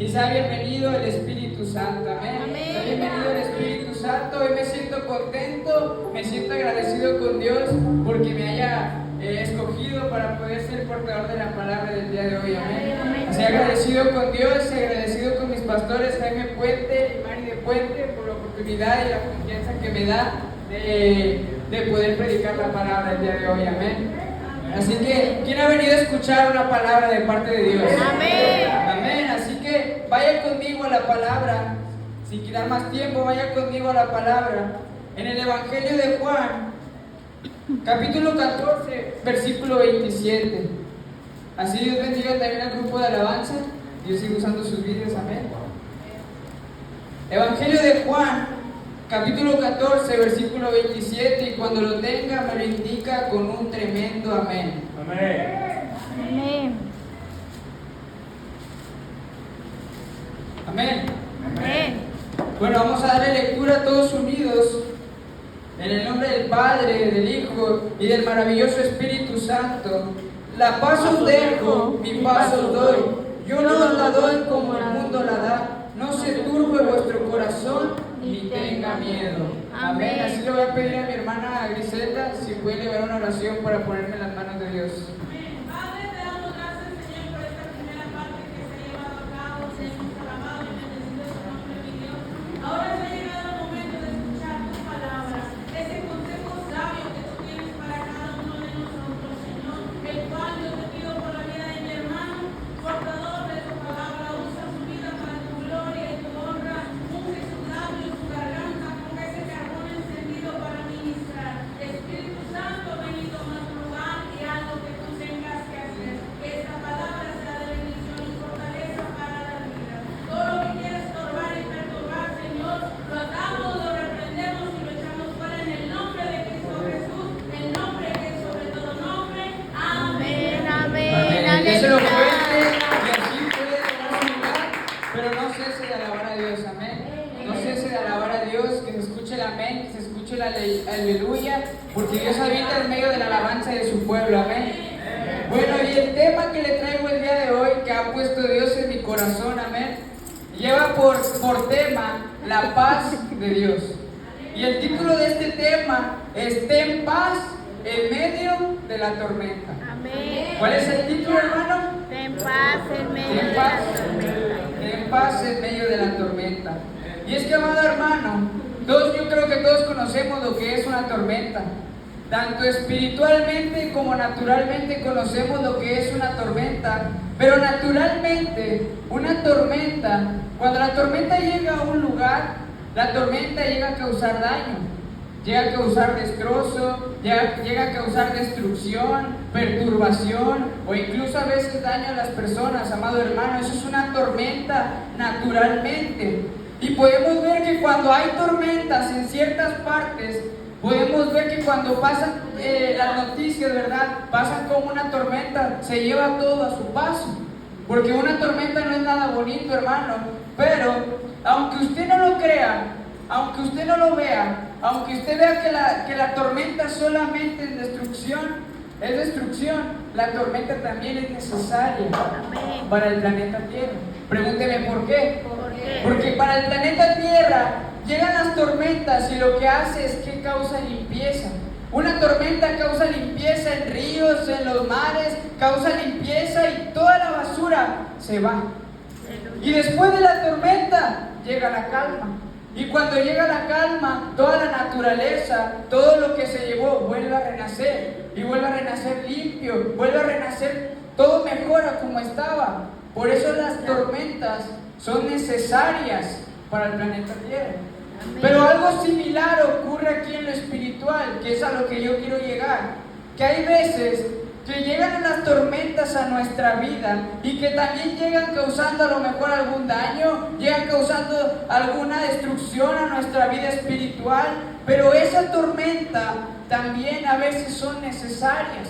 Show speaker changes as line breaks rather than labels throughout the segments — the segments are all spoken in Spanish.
Y sea bienvenido el Espíritu Santo, amén. Sea bienvenido el Espíritu Santo. Hoy me siento contento, me siento agradecido con Dios porque me haya escogido para poder ser portador de la palabra del día de hoy, amén. Sea agradecido con Dios, sea agradecido con mis pastores Jaime Puente y Mari de Puente por la oportunidad y la confianza que me da de poder predicar la palabra el día de hoy, amén. Así que, ¿quién ha venido a escuchar una palabra de parte de Dios?
Amén.
Amén. Así que vaya conmigo a la palabra. Sin quitar más tiempo, vaya conmigo a la palabra. En el Evangelio de Juan, capítulo 14, versículo 27. Así Dios bendiga también al grupo de alabanza. Dios sigue usando sus vídeos, amén. Evangelio de Juan, capítulo 14, versículo 27, y cuando lo tenga me lo indica con un tremendo amén.
Amén.
Amén.
Amén.
Amén.
Bueno, vamos a darle lectura todos unidos, en el nombre del Padre, del Hijo y del maravilloso Espíritu Santo. La paz os dejo, mi paz os doy. Yo no os la doy como el mundo la da. No se turbe vuestro corazón ni tenga miedo. Amén. Así le voy a pedir a mi hermana Griselda si puede llevar una oración para ponerme en las manos de Dios.
Padre, te damos gracias, Señor, por esta primera parte que se ha llevado a cabo. Señor, alabado y bendecido es tu nombre, mi Dios. Ahora se ha llegado el momento de escuchar tus palabras, ese consejo sabio que tú tienes para cada uno de nosotros, Señor, el cual yo te pido por la vida de mi hermano, portador de tu palabra, usa su vida para tu gloria y tu honra, unge sus labios, su garganta, ponga ese carbón encendido para ministrar. Espíritu Santo, ven y toma tu lugar y haz lo que tú tengas que hacer. Que esta palabra sea de bendición y fortaleza para la vida. Todo lo que quiera estorbar y perturbar, Señor, lo atamos, lo reprendemos y lo echamos fuera en el nombre de Cristo Jesús, el nombre que es sobre todo nombre. Amén.
Amén.
Déselo
Aleluya.
fuerte y así puede tomar su lugar, pero no cese de alabar a Dios, amén. No cese de alabar a Dios, que se escuche el amén, que se escuche el aleluya, porque Dios habita en medio de la alabanza de su pueblo, amén. Bueno, y el tema que le traigo el día de hoy, que ha puesto Dios en mi corazón, amén, lleva por tema la paz de Dios. Y el título de este tema es Ten paz en medio de la tormenta.
Amén.
¿Cuál es el título, hermano?
Ten paz en medio de
Ten
la
paz,
tormenta.
ten paz en medio de la tormenta. Y es que, amado hermano, yo creo que todos conocemos lo que es una tormenta. Tanto espiritualmente como naturalmente conocemos lo que es una tormenta. Pero naturalmente, una tormenta, cuando la tormenta llega a un lugar, la tormenta llega a causar daño. Llega a causar destrozo, llega a causar destrucción, perturbación o incluso a veces daño a las personas, amado hermano. Eso es una tormenta naturalmente. Y podemos ver que cuando hay tormentas en ciertas partes, podemos ver que cuando pasan las noticias, ¿verdad? Pasan como una tormenta, se lleva todo a su paso. Porque una tormenta no es nada bonito, hermano. Pero, aunque usted no lo crea, aunque usted no lo vea, aunque usted vea que la tormenta solamente es destrucción, la tormenta también es necesaria
Amén.
para el planeta Tierra. Pregúnteme por qué.
¿Por qué?
Porque para el planeta Tierra llegan las tormentas y lo que hace es que causa limpieza. Una tormenta causa limpieza en ríos, en los mares, causa limpieza y toda la basura se va. Y después de la tormenta llega la calma. Y cuando llega la calma, toda la naturaleza, todo lo que se llevó vuelve a renacer. Y vuelve a renacer limpio, vuelve a renacer, todo mejora como estaba. Por eso las tormentas son necesarias para el planeta Tierra. Pero algo similar ocurre aquí en lo espiritual, que es a lo que yo quiero llegar. Que hay veces que llegan las tormentas a nuestra vida y que también llegan causando a lo mejor algún daño, llegan causando alguna destrucción a nuestra vida espiritual, pero esa tormenta también a veces son necesarias.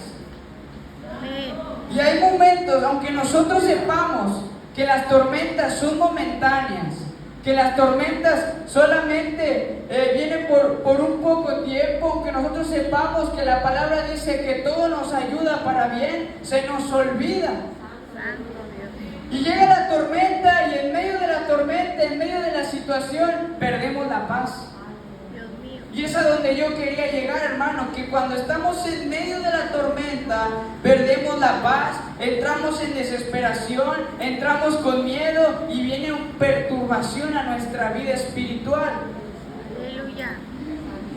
Amén.
Y hay momentos, aunque nosotros sepamos que las tormentas son momentáneas, que las tormentas solamente vienen por un poco tiempo, aunque nosotros sepamos que la palabra dice que todo nos ayuda para bien, se nos olvida.
Santo Dios.
Y llega la tormenta y en medio repente, en medio de la situación, perdemos la paz.
Dios mío.
Y es a donde yo quería llegar, hermano, que cuando estamos en medio de la tormenta, perdemos la paz, entramos en desesperación, entramos con miedo y viene una perturbación a nuestra vida espiritual.
Aleluya.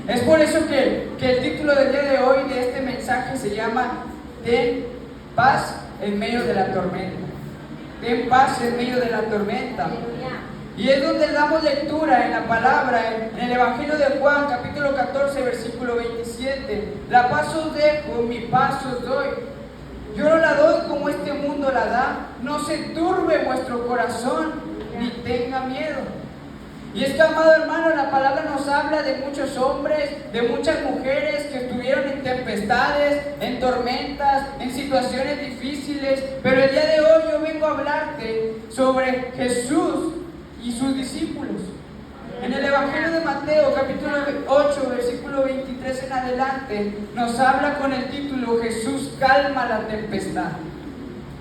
Es por eso que el título del día de hoy de este mensaje se llama Ten paz en medio de la tormenta. Ten paz en medio de la tormenta. Y es donde damos lectura en la palabra, en el Evangelio de Juan, capítulo 14, versículo 27. La paz os dejo, mi paz os doy. Yo no la doy como este mundo la da. No se turbe vuestro corazón, ni tenga miedo. Y es que, amado hermano, la palabra nos habla de muchos hombres, de muchas mujeres que estuvieron en tempestades, en tormentas, en situaciones difíciles. Pero el día de hoy yo vengo a hablarte sobre Jesús y sus discípulos. En el Evangelio de Mateo, capítulo 8, versículo 23 en adelante, nos habla con el título Jesús calma la tempestad.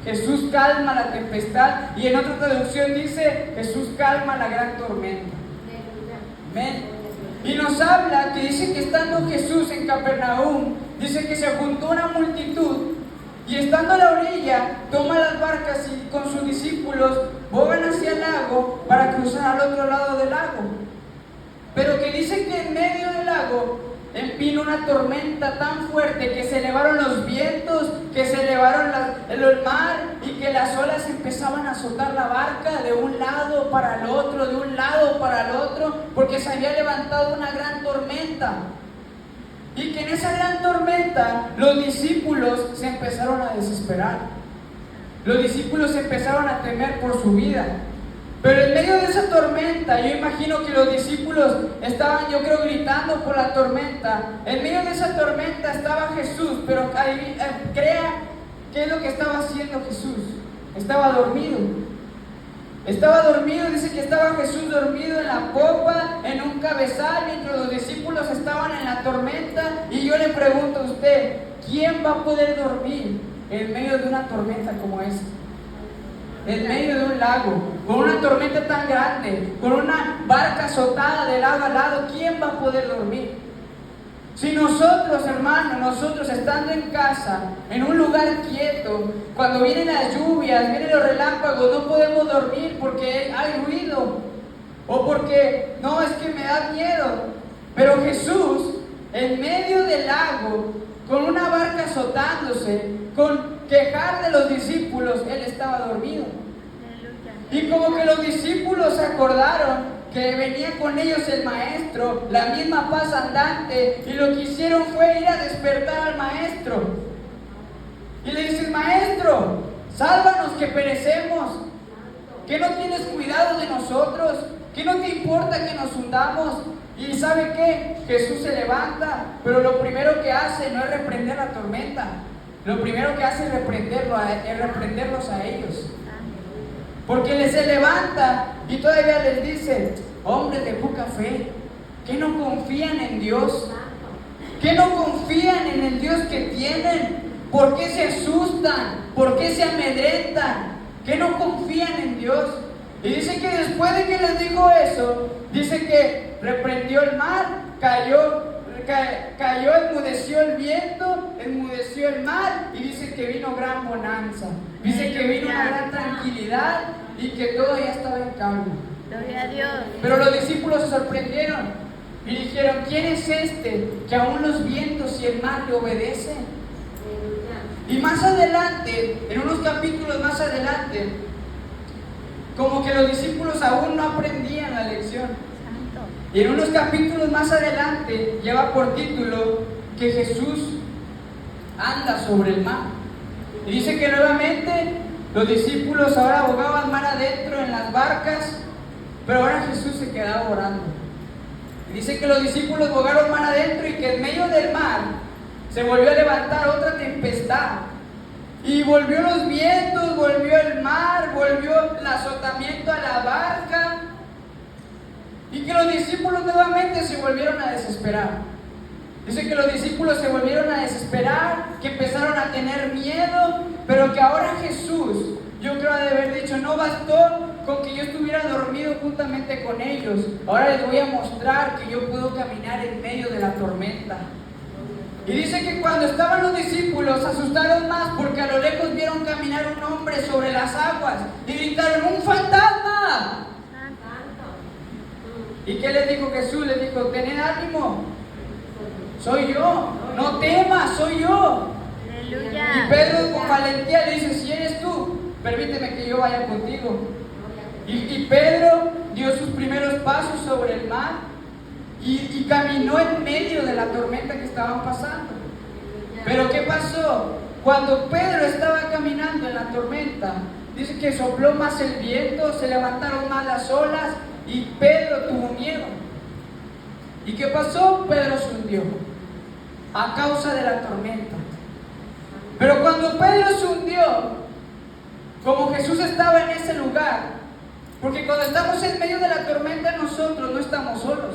Jesús calma la tempestad, y en otra traducción dice Jesús calma la gran tormenta. Amén. Y nos habla que dice que estando Jesús en Capernaum, dice que se juntó una multitud, y estando a la orilla, toma las barcas y con sus discípulos bogan hacia el lago para cruzar al otro lado del lago. Pero que dice que en medio del lago vino una tormenta tan fuerte que se elevaron los vientos, que se elevaron el mar, y que las olas empezaban a azotar la barca de un lado para el otro, de un lado para el otro, porque se había levantado una gran tormenta. Y que en esa gran tormenta los discípulos se empezaron a desesperar. Los discípulos empezaron a temer por su vida. Pero en medio de esa tormenta, yo imagino que los discípulos estaban, yo creo, gritando por la tormenta. En medio de esa tormenta estaba Jesús, pero crea, ¿qué es lo que estaba haciendo Jesús? Estaba dormido. Estaba dormido, dice que estaba Jesús dormido en la popa, en un cabezal, mientras los discípulos estaban en la tormenta. Y yo le pregunto a usted, ¿quién va a poder dormir en medio de una tormenta como esta? En medio de un lago, con una tormenta tan grande, con una barca azotada de lado a lado, ¿quién va a poder dormir? Si nosotros, hermanos, nosotros estando en casa, en un lugar quieto, cuando vienen las lluvias, vienen los relámpagos, no podemos dormir porque hay ruido, o porque, no, es que me da miedo. Pero Jesús, en medio del lago, con una barca azotándose, con quejar de los discípulos, Él estaba dormido. Y como que los discípulos se acordaron que venía con ellos el maestro, la misma paz andante, y lo que hicieron fue ir a despertar al maestro. Y le dicen, maestro, sálvanos que perecemos. ¿Que no tienes cuidado de nosotros? ¿Que no te importa que nos hundamos? Y ¿sabe qué? Jesús se levanta, pero lo primero que hace no es reprender la tormenta. Lo primero que hace es reprenderlos a ellos. Porque se levanta y todavía les dice, hombres de poca fe, que no confían en Dios, que no confían en el Dios que tienen. ¿Por qué se asustan? ¿Por qué se amedrentan? Que no confían en Dios. Y dice que después de que les dijo eso, dice que reprendió el mar, cayó, enmudeció el viento, enmudeció el mar, y dice que vino gran bonanza. Dice que vino una gran tranquilidad y que todo ya estaba en calma.
Gloria a Dios.
Pero los discípulos se sorprendieron y dijeron, ¿quién es este que aún los vientos y el mar le obedecen? Y más adelante, en unos capítulos más adelante, como que los discípulos aún no aprendían la lección. Y en unos capítulos más adelante lleva por título que Jesús anda sobre el mar. Y dice que nuevamente los discípulos ahora bogaban mar adentro en las barcas, pero ahora Jesús se quedaba orando. Y dice que los discípulos bogaron mar adentro y que en medio del mar se volvió a levantar otra tempestad. Y volvió los vientos, volvió el mar, volvió el azotamiento a la barca. Y que los discípulos nuevamente se volvieron a desesperar. Dice que los discípulos se volvieron a desesperar, que empezaron a tener miedo, pero que ahora Jesús yo creo de haber dicho, no bastó con que yo estuviera dormido juntamente con ellos. Ahora les voy a mostrar que yo puedo caminar en medio de la tormenta. Y dice que cuando estaban los discípulos se asustaron más porque a lo lejos vieron caminar un hombre sobre las aguas y gritaron, ¡un fantasma! ¿Y qué les dijo Jesús? Les dijo, tened ánimo, soy yo, no temas, soy yo.
Aleluya.
Y Pedro con valentía le dice, si eres tú, permíteme que yo vaya contigo. Y Pedro dio sus primeros pasos sobre el mar y caminó en medio de la tormenta que estaban pasando. Pero ¿qué pasó? Cuando Pedro estaba caminando en la tormenta, dice que sopló más el viento, se levantaron más las olas y Pedro tuvo miedo. ¿Y qué pasó? Pedro se hundió a causa de la tormenta. Pero cuando Pedro se hundió, como Jesús estaba en ese lugar, porque cuando estamos en medio de la tormenta nosotros no estamos solos,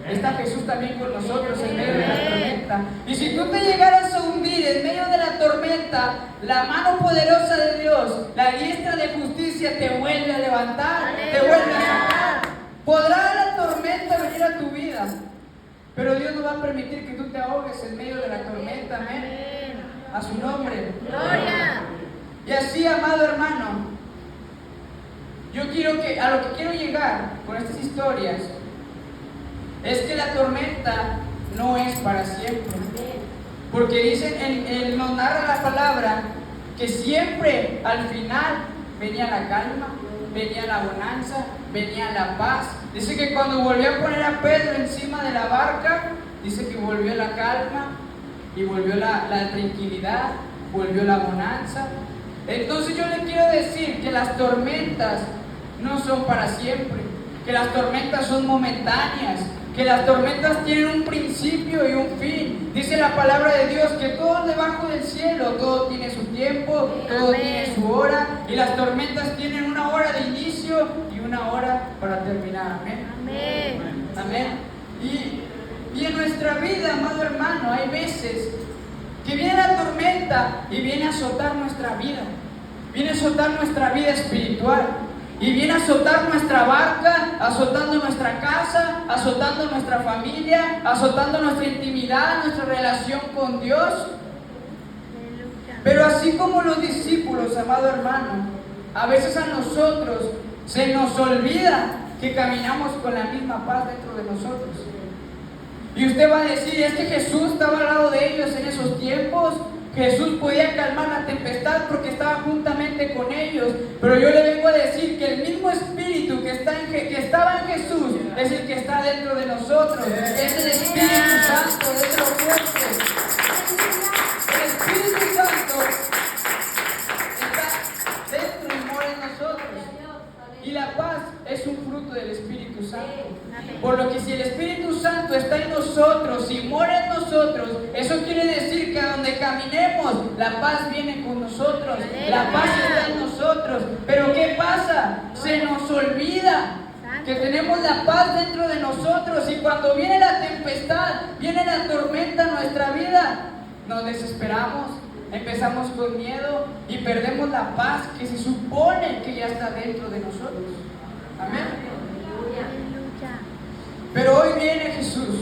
está Jesús también con nosotros en medio de la tormenta. Y si tú te llegaras a hundir en medio de la tormenta, la mano poderosa de Dios, la diestra de justicia te vuelve a levantar, te vuelve a sacar. Podrá la tormenta venir a tu vida, pero Dios no va a permitir que tú te ahogues en medio de la tormenta, amén. A su nombre.
Gloria.
Y así, amado hermano, a lo que quiero llegar con estas historias es que la tormenta no es para siempre. Porque dicen, nos narra la palabra que siempre al final venía la calma, venía la bonanza, venía la paz. Dice que cuando volvió a poner a Pedro encima de la barca, dice que volvió la calma y volvió la tranquilidad, volvió la bonanza. Entonces yo le quiero decir que las tormentas no son para siempre, que las tormentas son momentáneas, que las tormentas tienen un principio y un fin. Dice la palabra de Dios que todo debajo del cielo, todo tiene su tiempo, todo tiene su hora, y las tormentas tienen una hora de inicio y una hora para terminar. Amén.
Amén.
Amén. Y en nuestra vida, amado hermano, hay veces que viene la tormenta y viene a azotar nuestra vida, viene a azotar nuestra vida espiritual. Y viene a azotar nuestra barca, azotando nuestra casa, azotando nuestra familia, azotando nuestra intimidad, nuestra relación con Dios. Pero así como los discípulos, amado hermano, a veces a nosotros se nos olvida que caminamos con la misma paz dentro de nosotros. Y usted va a decir, es que Jesús estaba al lado de ellos en esos tiempos. Jesús podía calmar la tempestad porque estaba juntamente con ellos. Pero yo le vengo a decir que el mismo Espíritu que estaba en Jesús es el que está dentro de nosotros. Es el Espíritu Santo, es lo fuerte. El Espíritu Santo está dentro y mora en nosotros. Y la paz es un fruto del Espíritu Santo. Por lo que si el Espíritu Santo está en nosotros y mora en nosotros, eso quiere decir que a donde caminemos, la paz viene con nosotros, la paz está en nosotros. Pero ¿qué pasa? Se nos olvida que tenemos la paz dentro de nosotros, y cuando viene la tempestad, viene la tormenta en nuestra vida, nos desesperamos, empezamos con miedo y perdemos la paz que se supone que ya está dentro de nosotros. Amén. Pero hoy viene Jesús,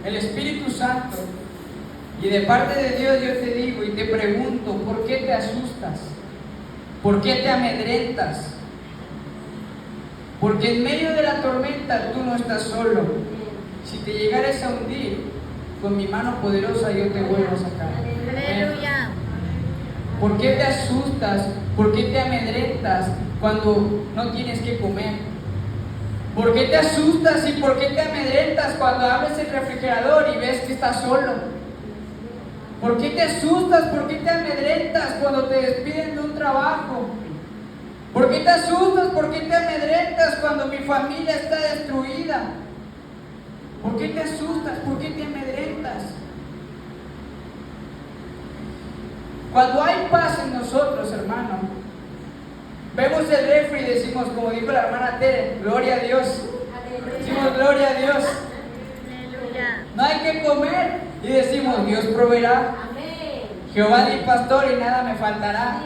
el Espíritu Santo, y de parte de Dios yo te digo y te pregunto, ¿por qué te asustas? ¿Por qué te amedrentas? Porque en medio de la tormenta tú no estás solo. Si te llegares a hundir, con mi mano poderosa yo te vuelvo a sacar.
Aleluya.
¿Por qué te asustas? ¿Por qué te amedrentas cuando no tienes que comer? ¿Por qué te asustas y por qué te amedrentas cuando abres el refrigerador y ves que estás solo? ¿Por qué te asustas? ¿Por qué te amedrentas cuando te despiden de un trabajo? ¿Por qué te asustas? ¿Por qué te amedrentas cuando mi familia está destruida? ¿Por qué te asustas? ¿Por qué te amedrentas? Cuando hay paz en nosotros, hermano, vemos el refri y decimos, como dijo la hermana Tere, gloria a Dios. Decimos, gloria a Dios.
Aleluya.
No hay que comer y decimos, Dios proveerá. Jehová es mi pastor y nada me faltará.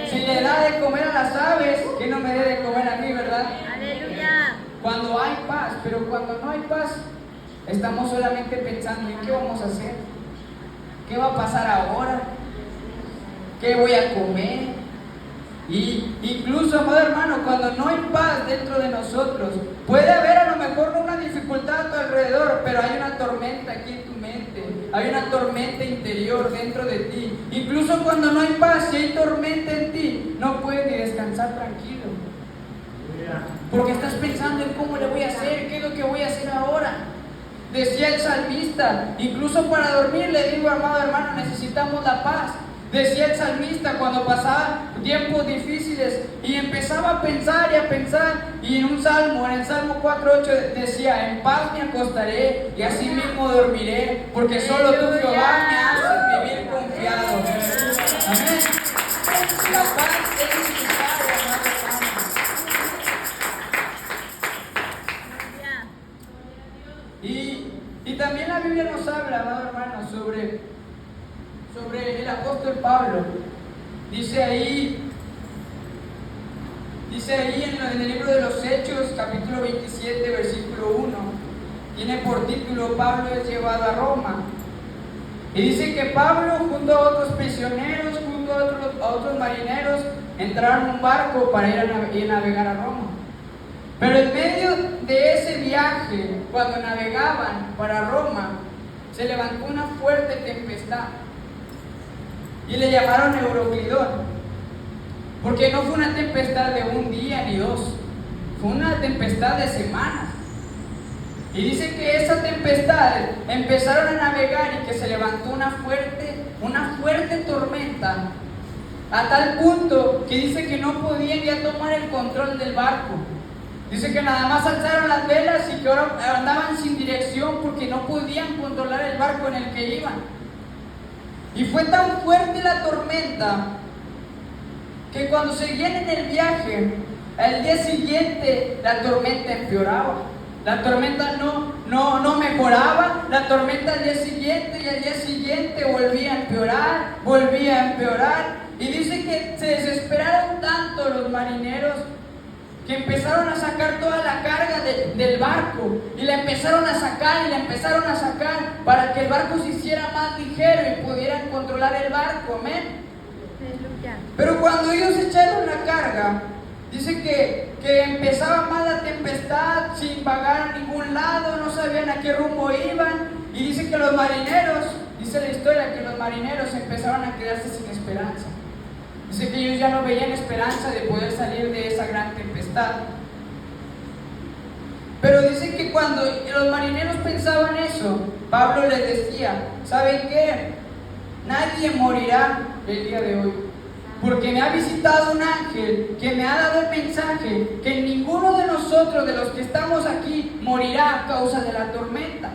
Si le da de comer a las aves, ¿qué no me dé de comer a mí, verdad?
Aleluya.
Cuando hay paz, pero cuando no hay paz, estamos solamente pensando en qué vamos a hacer, qué va a pasar ahora, qué voy a comer. Y incluso, amado hermano, cuando no hay paz dentro de nosotros, puede haber a lo mejor no una dificultad a tu alrededor, pero hay una tormenta aquí en tu mente, hay una tormenta interior dentro de ti. Incluso cuando no hay paz y hay tormenta en ti, no puedes ni descansar tranquilo, porque estás pensando en cómo le voy a hacer, qué es lo que voy a hacer ahora. Decía el salmista, incluso para dormir, le digo, amado hermano, necesitamos la paz. Decía el salmista cuando pasaba tiempos difíciles y empezaba a pensar, y en un salmo, en el Salmo 4:8 decía: en paz me acostaré y así mismo dormiré, porque solo tú, Jehová, me haces vivir confiado. Amén. La paz es necesaria, amado hermano. Y también la Biblia nos habla, amado hermano, sobre el apóstol Pablo. Dice ahí en el libro de los Hechos, capítulo 27, versículo 1, tiene por título: Pablo es llevado a Roma. Y dice que Pablo, junto a otros prisioneros, junto a otros marineros, entraron en un barco para ir a navegar a Roma. Pero en medio de ese viaje, cuando navegaban para Roma, se levantó una fuerte tempestad y le llamaron Euroclidón, porque no fue una tempestad de un día ni dos, fue una tempestad de semanas. Y dice que esa tempestad empezaron a navegar y que se levantó una fuerte tormenta, a tal punto que dice que no podían ya tomar el control del barco. Dice que nada más alzaron las velas y que ahora andaban sin dirección porque no podían controlar el barco en el que iban. Y fue tan fuerte la tormenta que cuando seguían en el viaje, al día siguiente la tormenta empeoraba. La tormenta no mejoraba, la tormenta al día siguiente y al día siguiente volvía a empeorar. Y dice que se desesperaron tanto los marineros que empezaron a sacar toda la carga del barco y la empezaron a sacar para que el barco se hiciera más ligero y pudieran controlar el barco. Amén. Pero cuando ellos echaron la carga, dice que empezaba más la tempestad, sin vagar a ningún lado, no sabían a qué rumbo iban. Y dice que los marineros, dice la historia, que los marineros empezaron a quedarse sin esperanza. Dice que ellos ya no veían esperanza de poder salir de esa gran tempestad. Pero dice que cuando los marineros pensaban eso, Pablo les decía: ¿saben qué? Nadie morirá el día de hoy, porque me ha visitado un ángel que me ha dado el mensaje que ninguno de nosotros, de los que estamos aquí, morirá a causa de la tormenta.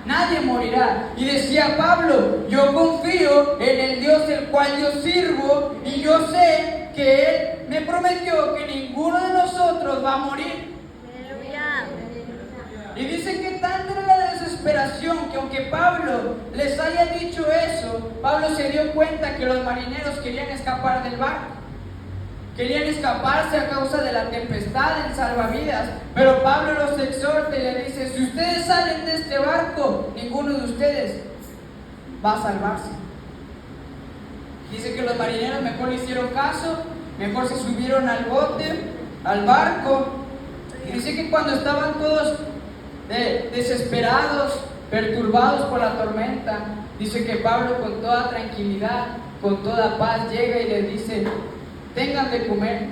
Nadie morirá. Y decía Pablo: yo confío en el Dios el cual yo sirvo, y yo sé que Él me prometió que ninguno de nosotros va a morir. Y dice que tanta era la desesperación que aunque Pablo les haya dicho eso, Pablo se dio cuenta que los marineros querían escapar del barco. Querían escaparse a causa de la tempestad en salvavidas. Pero Pablo los exhorta y le dice: si ustedes salen de este barco, ninguno de ustedes va a salvarse. Dice que los marineros mejor le hicieron caso, mejor se subieron al bote, al barco. Y dice que cuando estaban todos desesperados, perturbados por la tormenta, dice que Pablo, con toda tranquilidad, con toda paz, llega y les dice: tengan de comer,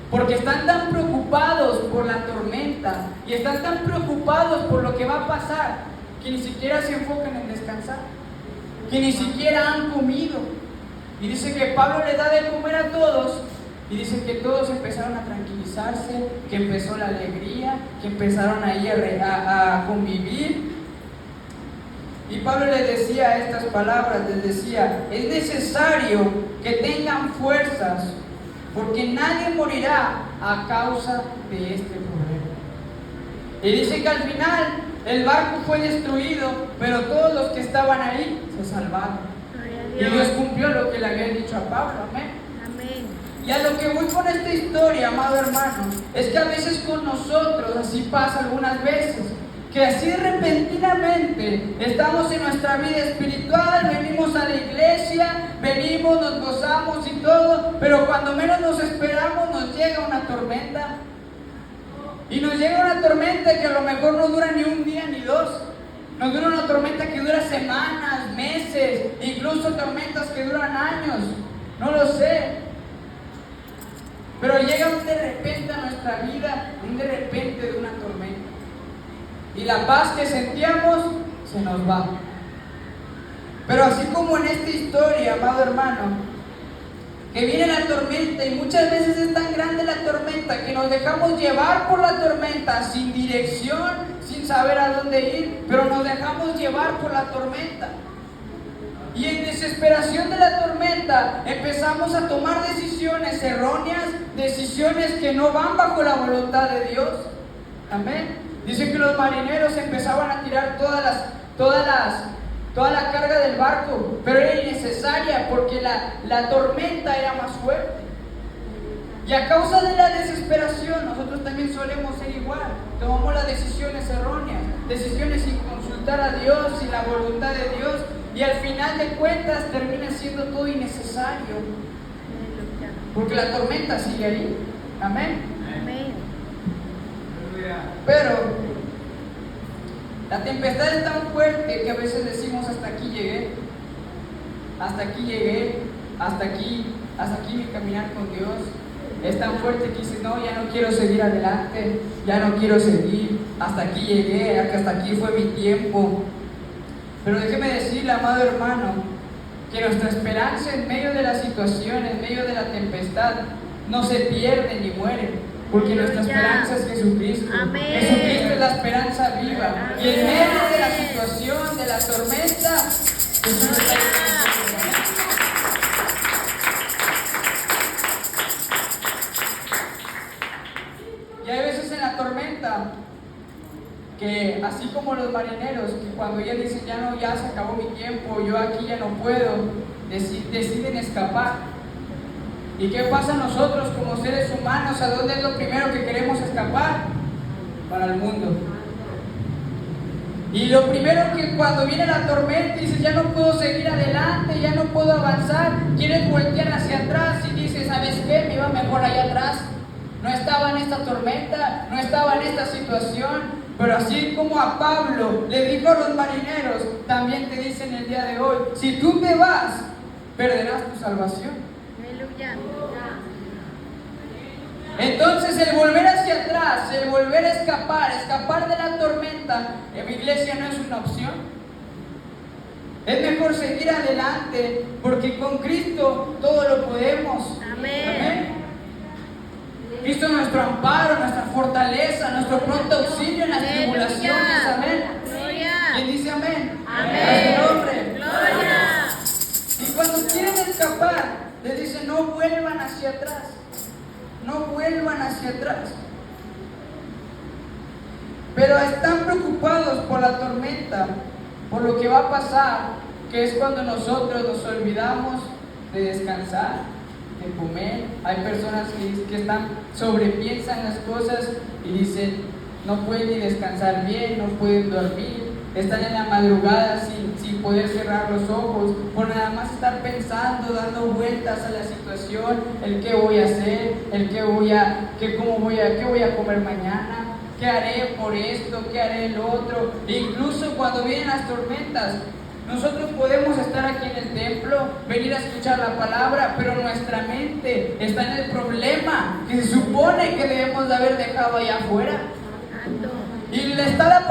porque están tan preocupados por la tormenta y están tan preocupados por lo que va a pasar que ni siquiera se enfocan en descansar, que ni siquiera han comido. Y dice que Pablo les da de comer a todos, y dice que todos empezaron a tranquilizarse, que empezó la alegría, que empezaron ahí a convivir. Y Pablo les decía estas palabras, les decía: es necesario que tengan fuerzas, porque nadie morirá a causa de este problema. Y dice que al final el barco fue destruido, pero todos los que estaban ahí se salvaron. Y Dios cumplió lo que le había dicho a Pablo. Amén.
Amén.
Y a lo que voy con esta historia, amado hermano, es que a veces con nosotros, así pasa algunas veces, que así repentinamente estamos en nuestra vida espiritual, venimos a la iglesia, venimos, nos gozamos y todo, pero cuando menos nos esperamos nos llega una tormenta. Y nos llega una tormenta que a lo mejor no dura ni un día ni dos. Nos dura una tormenta que dura semanas, meses, incluso tormentas que duran años. No lo sé. Pero llega un de repente a nuestra vida, un de repente de una tormenta. Y la paz que sentíamos se nos va. Pero así como en esta historia, amado hermano, que viene la tormenta y muchas veces es tan grande la tormenta que nos dejamos llevar por la tormenta sin dirección, sin saber a dónde ir, pero nos dejamos llevar por la tormenta. Y en desesperación de la tormenta empezamos a tomar decisiones erróneas, decisiones que no van bajo la voluntad de Dios. Amén. Dice que los marineros empezaban a tirar toda la carga del barco, pero era innecesaria porque la tormenta era más fuerte. Y a causa de la desesperación, nosotros también solemos ser igual. Tomamos las decisiones erróneas, decisiones sin consultar a Dios, sin la voluntad de Dios, y al final de cuentas termina siendo todo innecesario, porque la tormenta sigue ahí. Amén.
Amén.
Pero la tempestad es tan fuerte que a veces decimos hasta aquí llegué, hasta aquí llegué, hasta aquí mi caminar con Dios. Es tan fuerte que dices, no, ya no quiero seguir adelante, ya no quiero seguir, hasta aquí llegué, hasta aquí fue mi tiempo. Pero déjeme decirle, amado hermano, que nuestra esperanza en medio de la situación, en medio de la tempestad, no se pierde ni muere, porque nuestra esperanza es Jesucristo.
Amén.
Jesucristo es la esperanza viva. Y en medio de la situación, de la tormenta, Jesús está ahí. Y hay veces en la tormenta que, así como los marineros, que cuando ya dicen ya se acabó mi tiempo, yo aquí ya no puedo, deciden escapar. ¿Y qué pasa nosotros como seres humanos? ¿A dónde es lo primero que queremos escapar? Para el mundo. Y lo primero que cuando viene la tormenta dices, ya no puedo seguir adelante, ya no puedo avanzar, quieres voltear hacia atrás y dices, ¿sabes qué? Me iba mejor allá atrás. No estaba en esta tormenta, no estaba en esta situación. Pero así como a Pablo le dijo a los marineros, también te dicen el día de hoy, si tú te vas, perderás tu salvación.
Aleluya.
Entonces el volver hacia atrás, el volver a escapar de la tormenta, en mi iglesia no es una opción. Es mejor seguir adelante, porque con Cristo todo lo podemos.
Amén.
Cristo es nuestro amparo, nuestra fortaleza, nuestro pronto auxilio en las tribulaciones. Amén.
Gloria.
¿Quién dice amén?
Amén.
A su nombre.
Gloria.
Y cuando quieren escapar, les dicen, no vuelvan hacia atrás. No vuelvan hacia atrás. Pero están preocupados por la tormenta, por lo que va a pasar, que es cuando nosotros nos olvidamos de descansar, de comer. Hay personas que sobrepiensan las cosas y dicen, no pueden ni descansar bien, no pueden dormir, están en la madrugada sin poder cerrar los ojos, por nada más estar pensando, dando vueltas a la situación, el qué voy a hacer, qué voy a comer mañana, qué haré por esto, qué haré el otro. E incluso cuando vienen las tormentas, nosotros podemos estar aquí en el templo, venir a escuchar la palabra, pero nuestra mente está en el problema que se supone que debemos de haber dejado allá afuera. Y está la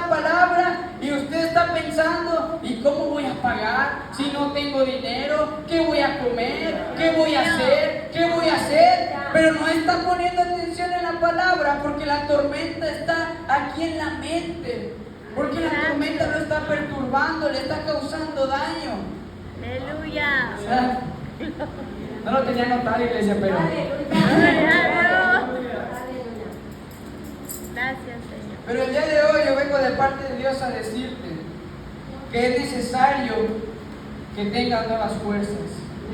palabra, y usted está pensando, ¿y cómo voy a pagar si no tengo dinero? ¿Qué voy a comer? ¿Qué voy a hacer? ¿Qué voy a hacer? Pero no está poniendo atención en la palabra, porque la tormenta está aquí en la mente. Porque la tormenta lo está perturbando, le está causando daño.
Aleluya.
O sea, no lo tenía anotado, iglesia, pero...
Gracias, Señor.
Pero el día de hoy yo vengo de parte de Dios a decirte que es necesario que tengas nuevas fuerzas,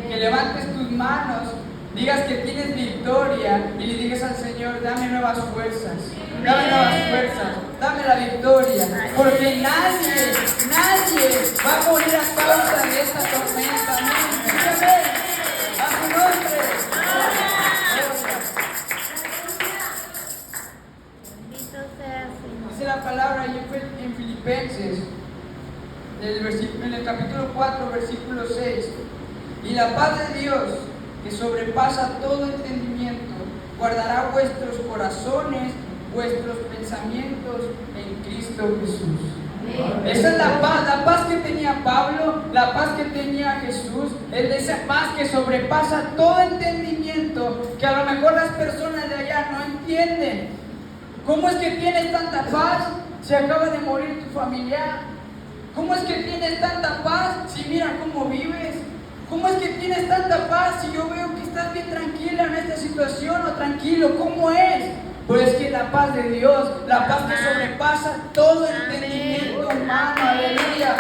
que levantes tus manos digas que tienes victoria y le digas al Señor, dame nuevas fuerzas, dame la victoria, porque nadie va a morir a causa de esta tormenta. Amén. Dígame, a su nombre.
Bendito sea, Señor.
Dice la palabra ahí en Filipenses, en el capítulo 4, versículo 6. Y la paz de Dios, que sobrepasa todo entendimiento, guardará vuestros corazones, vuestros pensamientos en Cristo Jesús. Esa es la paz que tenía Pablo, la paz que tenía Jesús, es esa paz que sobrepasa todo entendimiento, que a lo mejor las personas de allá no entienden. ¿Cómo es que tienes tanta paz si acaba de morir tu familiar? ¿Cómo es que tienes tanta paz si mira cómo vives? ¿Cómo es que tienes tanta paz si yo veo que estás bien tranquila en esta situación o tranquilo? ¿Cómo es? Pues es que la paz de Dios, la paz que sobrepasa todo entendimiento humano. Aleluya.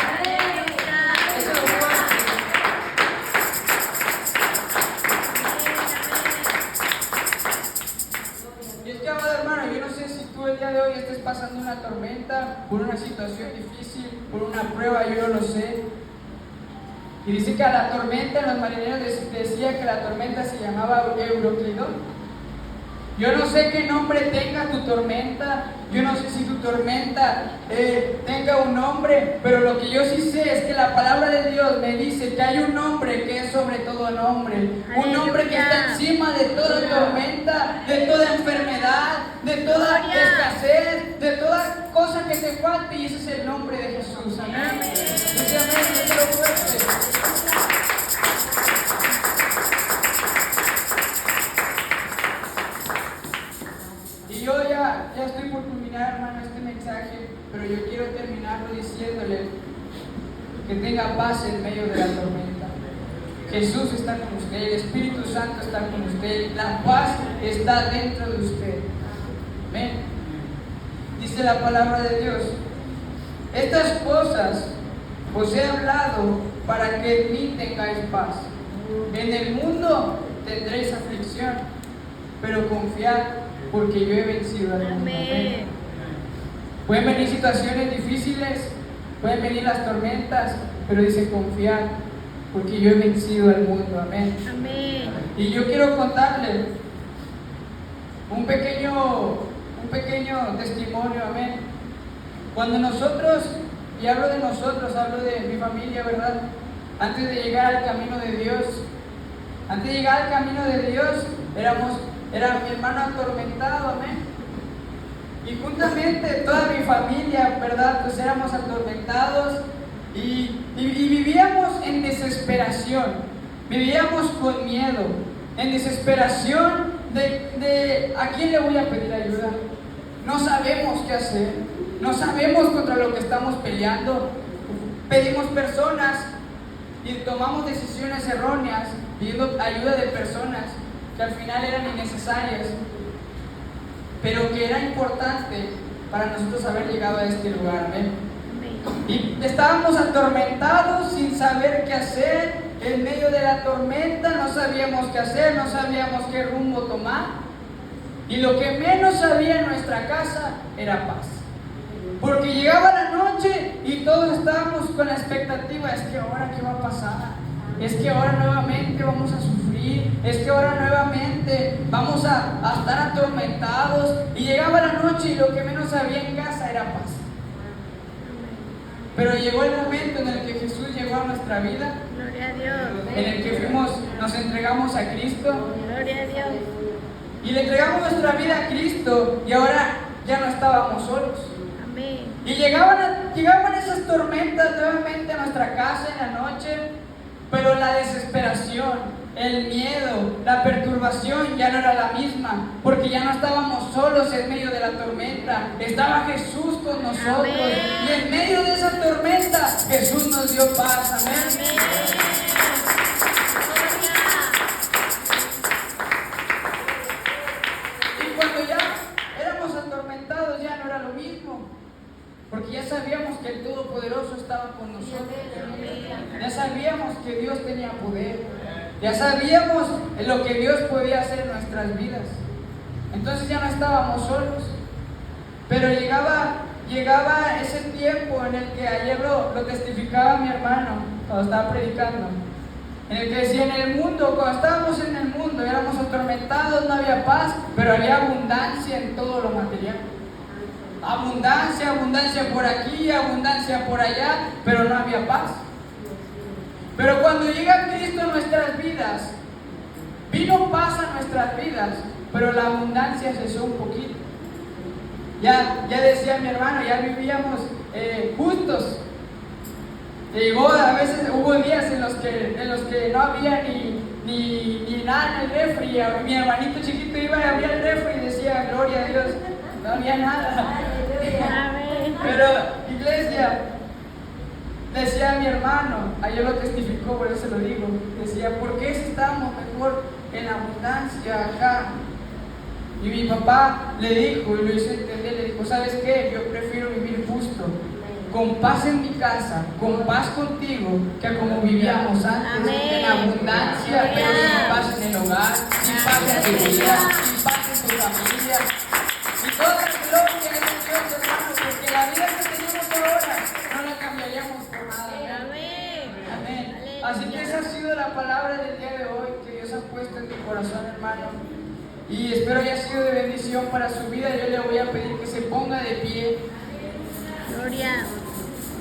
Eso es lo fuerte. Y es que, amado hermano, yo no sé si tú el día de hoy estés pasando una tormenta, por una situación difícil, por una prueba, yo no lo sé. Y dice que a la tormenta, los marineros decía que la tormenta se llamaba Euroclidón. Yo no sé qué nombre tenga tu tormenta, yo no sé si tu tormenta tenga un nombre, pero lo que yo sí sé es que la palabra de Dios me dice que hay un nombre que es sobre todo nombre, un nombre que está encima de toda tormenta, de toda enfermedad, de toda escasez, de toda cosa que te falte, y ese es el nombre de Jesús. Amén. Dice amén, díselo fuerte. Yo ya estoy por culminar, hermano, este mensaje, pero yo quiero terminarlo diciéndole que tenga paz en medio de la tormenta. Jesús está con usted, el Espíritu Santo está con usted, la paz está dentro de usted. Amén. Dice la palabra de Dios: estas cosas os he hablado para que en mí tengáis paz. En el mundo tendréis aflicción, pero confiad, porque yo he vencido al mundo. Amén. Pueden venir situaciones difíciles, pueden venir las tormentas, pero dice confiar, porque yo he vencido al mundo. Amén.
Amén.
Y yo quiero contarle un pequeño testimonio. Amén. Cuando nosotros, y hablo de nosotros, hablo de mi familia, ¿verdad? Antes de llegar al camino de Dios, era mi hermano atormentado, amén. Y juntamente toda mi familia, ¿verdad? Pues éramos atormentados y vivíamos en desesperación, vivíamos con miedo, en desesperación de ¿a quién le voy a pedir ayuda? No sabemos qué hacer, no sabemos contra lo que estamos peleando. Pedimos personas y tomamos decisiones erróneas, pidiendo ayuda de personas que al final eran innecesarias, pero que era importante para nosotros haber llegado a este lugar. ¿Amén? Y estábamos atormentados sin saber qué hacer, en medio de la tormenta no sabíamos qué hacer, no sabíamos qué rumbo tomar, y lo que menos había en nuestra casa era paz, porque llegaba la noche y todos estábamos con la expectativa: es que ahora qué va a pasar, es que ahora nuevamente vamos a sufrir, es que ahora nuevamente vamos a estar atormentados. Y llegaba la noche y lo que menos había en casa era paz. Pero llegó el momento en el que Jesús llegó a nuestra vida,
Gloria a Dios.
en el que nos entregamos a Cristo,
Gloria a Dios.
y le entregamos nuestra vida a Cristo, y ahora ya no estábamos solos.
Amén.
Y llegaban esas tormentas nuevamente a nuestra casa en la noche, pero la desesperación, el miedo, la perturbación ya no era la misma, porque ya no estábamos solos en medio de la tormenta, estaba Jesús con nosotros.
Amén.
Y en medio de esa tormenta Jesús nos dio paz. Amén.
Amén.
Y cuando ya éramos atormentados ya no era lo mismo, porque ya sabíamos que el Todopoderoso estaba con nosotros. Ya sabíamos que Dios tenía poder. Ya sabíamos en lo que Dios podía hacer en nuestras vidas. Entonces ya no estábamos solos. Pero llegaba ese tiempo en el que ayer lo testificaba mi hermano cuando estaba predicando, en el que decía, en el mundo, cuando estábamos en el mundo, éramos atormentados, no había paz, pero había abundancia en todo lo material. Abundancia, abundancia por aquí, abundancia por allá, pero no había paz. Pero cuando llega Cristo a nuestras vidas, vino paz a nuestras vidas, pero la abundancia cesó un poquito. Ya decía mi hermano, ya vivíamos justos. Llegó, a veces hubo días en los que no había ni nada en el refri. Mi hermanito chiquito iba y abría el refri y decía, gloria a Dios, no había nada. Pero, iglesia, decía mi hermano, ayer lo testificó, por eso se lo digo, decía, ¿por qué si estábamos mejor en la abundancia acá? Y mi papá le dijo, y lo hizo entender, le dijo, ¿sabes qué? Yo prefiero vivir justo, con paz en mi casa, con paz contigo, que como vivíamos antes,
Amén.
en abundancia, pero sin paz en el hogar, sin paz en tu vida, sin paz en tu familia. Y toda la gloria es de Dios, hermano, porque la vida que tenemos ahora no la cambiaríamos por nada.
Amén.
Amén. Así que esa ha sido la palabra del día de hoy que Dios ha puesto en tu corazón, hermano. Y espero haya sido de bendición para su vida. Yo le voy a pedir que se ponga de pie.
Gloria.